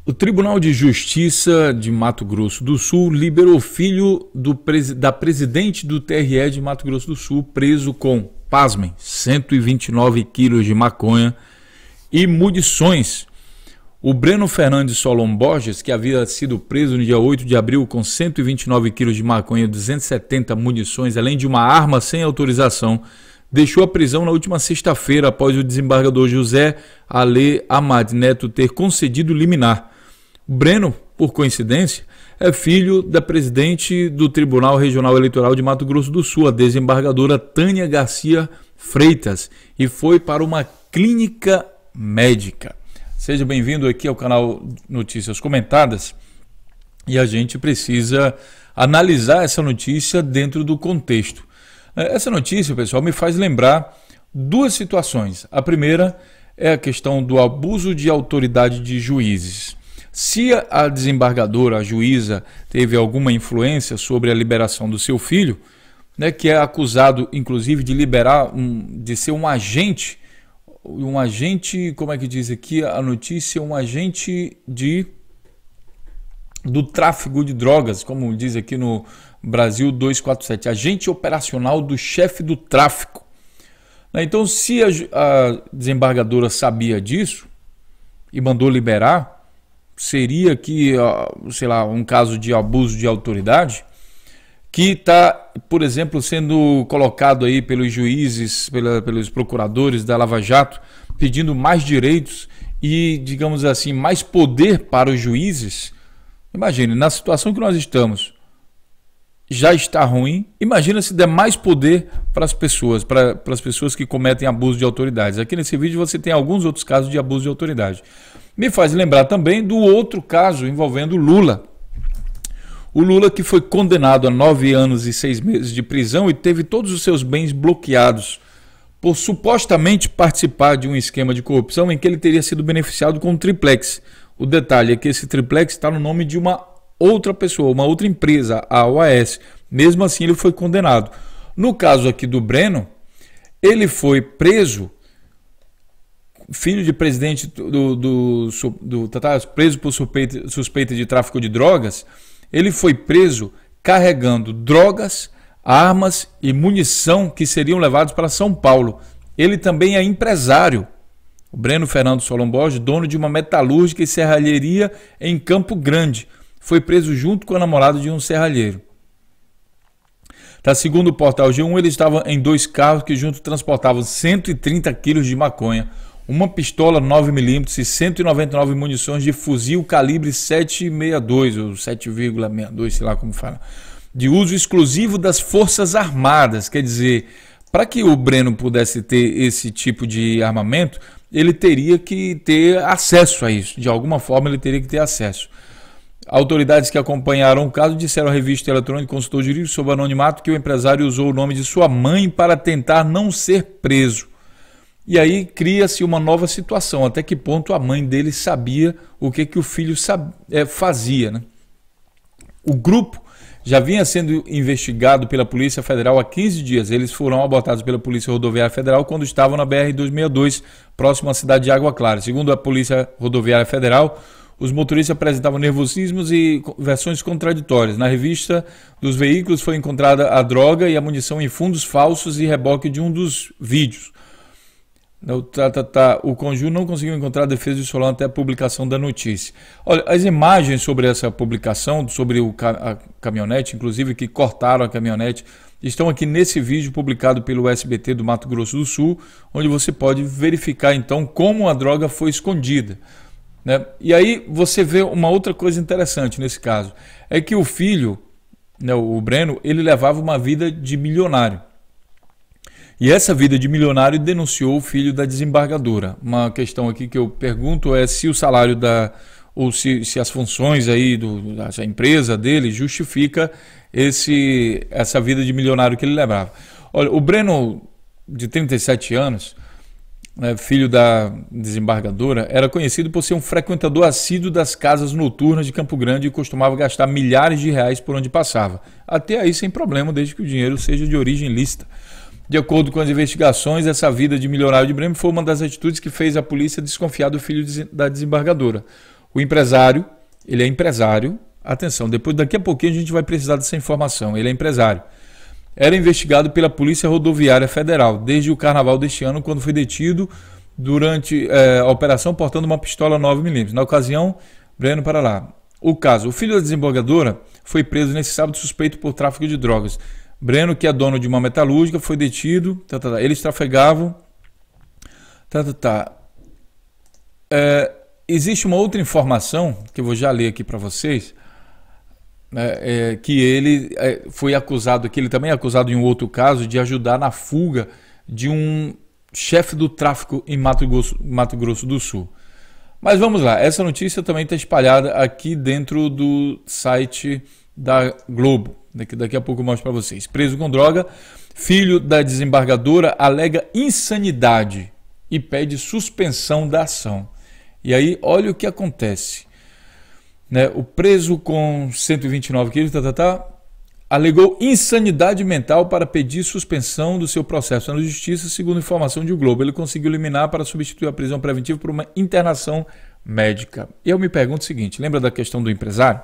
O Tribunal de Justiça de Mato Grosso do Sul liberou o filho da presidente do TRE de Mato Grosso do Sul, preso com, pasmem, 129 quilos de maconha e munições. O Breno Fernandes Solon Borges, que havia sido preso no dia 8 de abril com 129 quilos de maconha e 270 munições, além de uma arma sem autorização, deixou a prisão na última sexta-feira após o desembargador José Ale Amad Neto ter concedido liminar. O Breno, por coincidência, é filho da presidente do Tribunal Regional Eleitoral de Mato Grosso do Sul, a desembargadora Tânia Garcia Freitas, e foi para uma clínica médica. Seja bem-vindo aqui ao canal Notícias Comentadas, e a gente precisa analisar essa notícia dentro do contexto. Essa notícia, pessoal, me faz lembrar duas situações. A primeira é a questão do abuso de autoridade de juízes. Se a desembargadora, a juíza, teve alguma influência sobre a liberação do seu filho, né, que é acusado, inclusive, de liberar, de ser um agente, como é que diz aqui a notícia, um agente do tráfico de drogas, como diz aqui no Brasil 247, agente operacional do chefe do tráfico. Então, se a desembargadora sabia disso e mandou liberar, seria que, sei lá, um caso de abuso de autoridade que está, por exemplo, sendo colocado aí pelos juízes, pelos procuradores da Lava Jato, pedindo mais direitos e, digamos assim, mais poder para os juízes. Imagine, na situação que nós estamos, já está ruim, imagina se der mais poder para as pessoas, para as pessoas que cometem abuso de autoridades. Aqui nesse vídeo você tem alguns outros casos de abuso de autoridade. Me faz lembrar também do outro caso envolvendo Lula. O Lula, que foi condenado a 9 anos e 6 meses de prisão e teve todos os seus bens bloqueados por supostamente participar de um esquema de corrupção em que ele teria sido beneficiado com um triplex. O detalhe é que esse triplex está no nome de uma outra pessoa, uma outra empresa, a OAS. Mesmo assim, ele foi condenado. No caso aqui do Breno, ele foi preso, filho de presidente preso por suspeita de tráfico de drogas. Ele foi preso carregando drogas, armas e munição que seriam levados para São Paulo. Ele também é empresário. O Breno Fernandes Solon Borges, dono de uma metalúrgica e serralheria em Campo Grande, foi preso junto com a namorada de um serralheiro. Segundo o portal G1, ele estava em 2 carros que juntos transportavam 130 quilos de maconha, uma pistola 9mm e 199 munições de fuzil calibre 7,62 ou 7,62, sei lá como fala, de uso exclusivo das Forças Armadas. Quer dizer, para que o Breno pudesse ter esse tipo de armamento, ele teria que ter acesso a isso. De alguma forma, ele teria que ter acesso. Autoridades que acompanharam o caso disseram à revista eletrônica Consultor Jurídico sob anonimato que o empresário usou o nome de sua mãe para tentar não ser preso. E aí cria-se uma nova situação, até que ponto a mãe dele sabia o que o filho fazia, né? O grupo já vinha sendo investigado pela Polícia Federal há 15 dias. Eles foram abordados pela Polícia Rodoviária Federal quando estavam na BR-262, próximo à cidade de Água Clara. Segundo a Polícia Rodoviária Federal, os motoristas apresentavam nervosismos e versões contraditórias. Na revista dos veículos foi encontrada a droga e a munição em fundos falsos e reboque de um dos vídeos. O Conjur não conseguiu encontrar a defesa de Solon até a publicação da notícia. Olha, as imagens sobre essa publicação, sobre a caminhonete, inclusive que cortaram a caminhonete, estão aqui nesse vídeo publicado pelo SBT do Mato Grosso do Sul, onde você pode verificar então como a droga foi escondida, né? E aí você vê uma outra coisa interessante nesse caso, é que o filho, né, o Breno, ele levava uma vida de milionário. E essa vida de milionário denunciou o filho da desembargadora. Uma questão aqui que eu pergunto é se o salário ou se as funções aí da empresa dele justifica essa vida de milionário que ele levava. Olha, o Breno, de 37 anos, né, filho da desembargadora, era conhecido por ser um frequentador assíduo das casas noturnas de Campo Grande e costumava gastar milhares de reais por onde passava. Até aí sem problema, desde que o dinheiro seja de origem lícita. De acordo com as investigações, essa vida de milionário de Breno foi uma das atitudes que fez a polícia desconfiar do filho da desembargadora. O empresário, ele é empresário, atenção, daqui a pouquinho a gente vai precisar dessa informação, ele é empresário. Era investigado pela Polícia Rodoviária Federal desde o carnaval deste ano, quando foi detido durante a operação portando uma pistola 9mm. Na ocasião, Breno para lá. O caso, o filho da desembargadora foi preso nesse sábado suspeito por tráfico de drogas. Breno, que é dono de uma metalúrgica, foi detido. Eles trafegavam. Existe uma outra informação que eu vou já ler aqui para vocês. Que ele foi acusado, que ele também é acusado em um outro caso, de ajudar na fuga de um chefe do tráfico em Mato Grosso do Sul. Mas vamos lá, essa notícia também está espalhada aqui dentro do site da Globo. Daqui a pouco eu mostro para vocês. Preso com droga, filho da desembargadora alega insanidade e pede suspensão da ação. E aí, olha o que acontece. O preso com 129 quilos alegou insanidade mental para pedir suspensão do seu processo na justiça, segundo informação de O Globo. Ele conseguiu liminar para substituir a prisão preventiva por uma internação médica. E eu me pergunto o seguinte, lembra da questão do empresário?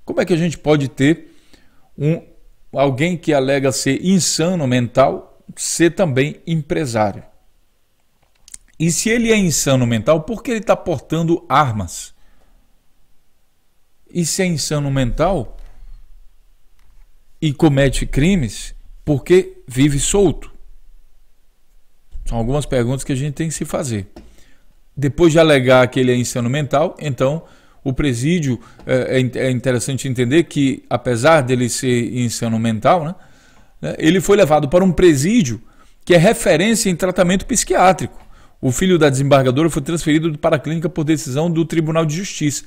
Como é que a gente pode ter alguém que alega ser insano mental ser também empresário? E se ele é insano mental, por que ele está portando armas? E se é insano mental e comete crimes, por que vive solto? São algumas perguntas que a gente tem que se fazer. Depois de alegar que ele é insano mental, então o presídio, é interessante entender que, apesar dele ser insano mental, ele foi levado para um presídio que é referência em tratamento psiquiátrico. O filho da desembargadora foi transferido para a clínica por decisão do Tribunal de Justiça.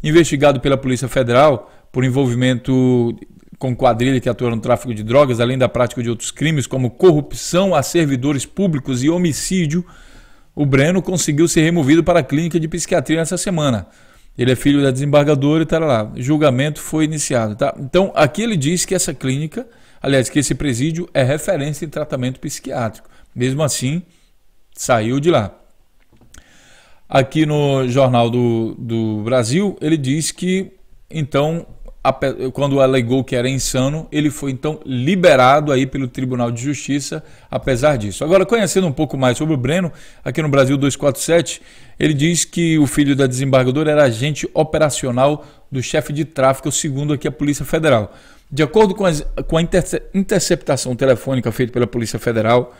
Investigado pela Polícia Federal por envolvimento com quadrilha que atua no tráfico de drogas, além da prática de outros crimes como corrupção a servidores públicos e homicídio, o Breno conseguiu ser removido para a clínica de psiquiatria nessa semana. Ele é filho da desembargadora e está lá. O julgamento foi iniciado. Tá? Então, aqui ele diz que essa clínica, aliás, que esse presídio é referência em tratamento psiquiátrico. Mesmo assim, saiu de lá. Aqui no Jornal do Brasil, ele diz que, então, quando alegou que era insano, ele foi, então, liberado aí pelo Tribunal de Justiça, apesar disso. Agora, conhecendo um pouco mais sobre o Breno, aqui no Brasil 247, ele diz que o filho da desembargadora era agente operacional do chefe de tráfico, segundo aqui a Polícia Federal. De acordo com a interceptação telefônica feita pela Polícia Federal,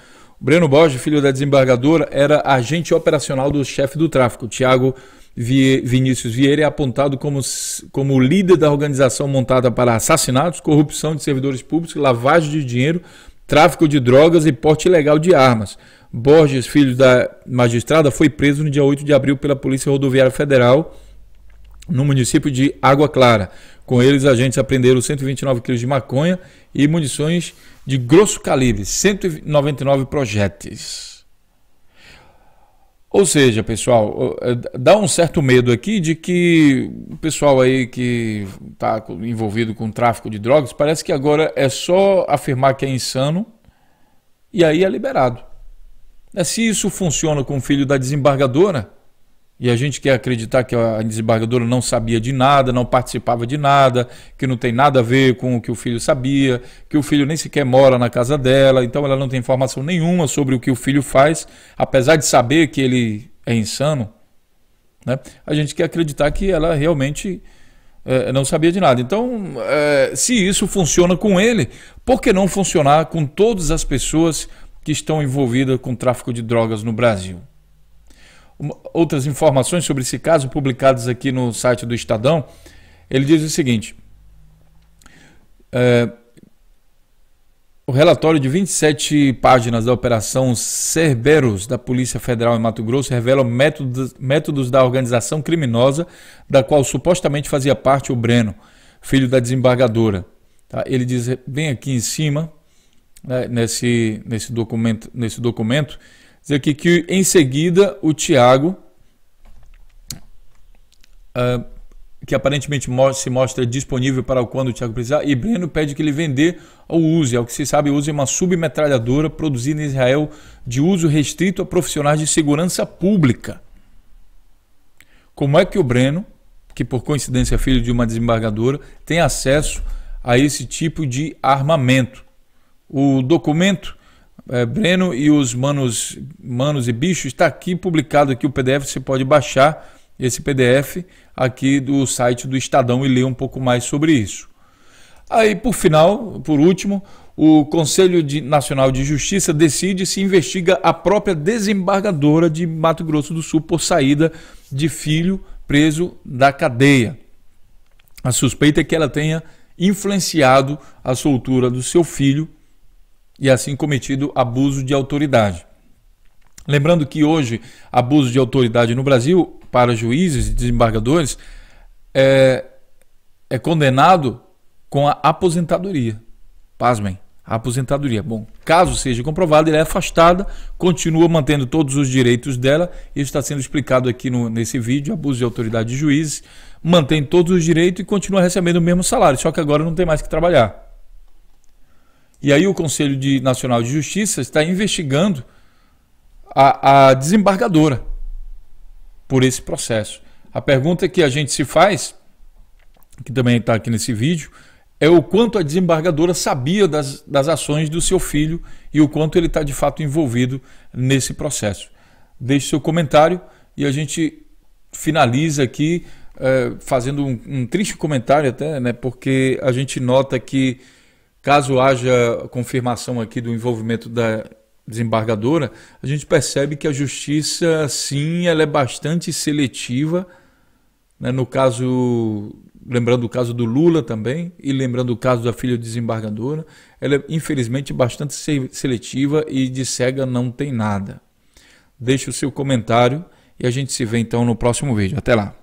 Breno Borges, filho da desembargadora, era agente operacional do chefe do tráfico. Tiago Vinícius Vieira é apontado como líder da organização montada para assassinatos, corrupção de servidores públicos, lavagem de dinheiro, tráfico de drogas e porte ilegal de armas. Borges, filho da magistrada, foi preso no dia 8 de abril pela Polícia Rodoviária Federal, no município de Água Clara. Com eles, agentes apreenderam 129 quilos de maconha e munições de grosso calibre, 199 projéteis. Ou seja, pessoal, dá um certo medo aqui de que o pessoal aí que está envolvido com tráfico de drogas, parece que agora é só afirmar que é insano e aí é liberado. Se isso funciona com o filho da desembargadora, e a gente quer acreditar que a desembargadora não sabia de nada, não participava de nada, que não tem nada a ver com o que o filho sabia, que o filho nem sequer mora na casa dela, então ela não tem informação nenhuma sobre o que o filho faz, apesar de saber que ele é insano, a gente quer acreditar que ela realmente não sabia de nada. Então, se isso funciona com ele, por que não funcionar com todas as pessoas que estão envolvidas com tráfico de drogas no Brasil? Outras informações sobre esse caso publicadas aqui no site do Estadão, ele diz o seguinte: o relatório de 27 páginas da Operação Cerberus da Polícia Federal em Mato Grosso revela métodos da organização criminosa da qual supostamente fazia parte o Breno, filho da desembargadora. Tá? Ele diz bem aqui em cima, nesse documento, diz aqui que em seguida o Tiago, que aparentemente se mostra disponível para quando o Tiago precisar, e Breno pede que ele vender ou use, ao que se sabe, use uma submetralhadora produzida em Israel de uso restrito a profissionais de segurança pública. Como é que o Breno que por coincidência é filho de uma desembargadora, tem acesso a esse tipo de armamento. O documento, Breno e os manos e bichos, está aqui publicado aqui o PDF, você pode baixar esse PDF aqui do site do Estadão e ler um pouco mais sobre isso. Aí, por último, o Conselho Nacional de Justiça decide se investiga a própria desembargadora de Mato Grosso do Sul por saída de filho preso da cadeia. A suspeita é que ela tenha influenciado a soltura do seu filho e assim cometido abuso de autoridade. Lembrando que hoje, abuso de autoridade no Brasil, para juízes e desembargadores, é condenado com a aposentadoria. Pasmem, a aposentadoria. Bom, caso seja comprovado, ela é afastada, continua mantendo todos os direitos dela. Isso está sendo explicado aqui nesse vídeo, abuso de autoridade de juízes, mantém todos os direitos e continua recebendo o mesmo salário, só que agora não tem mais que trabalhar. E aí o Conselho Nacional de Justiça está investigando a desembargadora por esse processo. A pergunta que a gente se faz, que também está aqui nesse vídeo, é o quanto a desembargadora sabia das ações do seu filho e o quanto ele está de fato envolvido nesse processo. Deixe seu comentário e a gente finaliza aqui fazendo um triste comentário até, né, porque a gente nota que caso haja confirmação aqui do envolvimento da desembargadora, a gente percebe que a justiça, sim, ela é bastante seletiva, né? No caso, lembrando o caso do Lula também, e lembrando o caso da filha desembargadora, ela é infelizmente bastante seletiva e de cega não tem nada. Deixe o seu comentário e a gente se vê então no próximo vídeo. Até lá!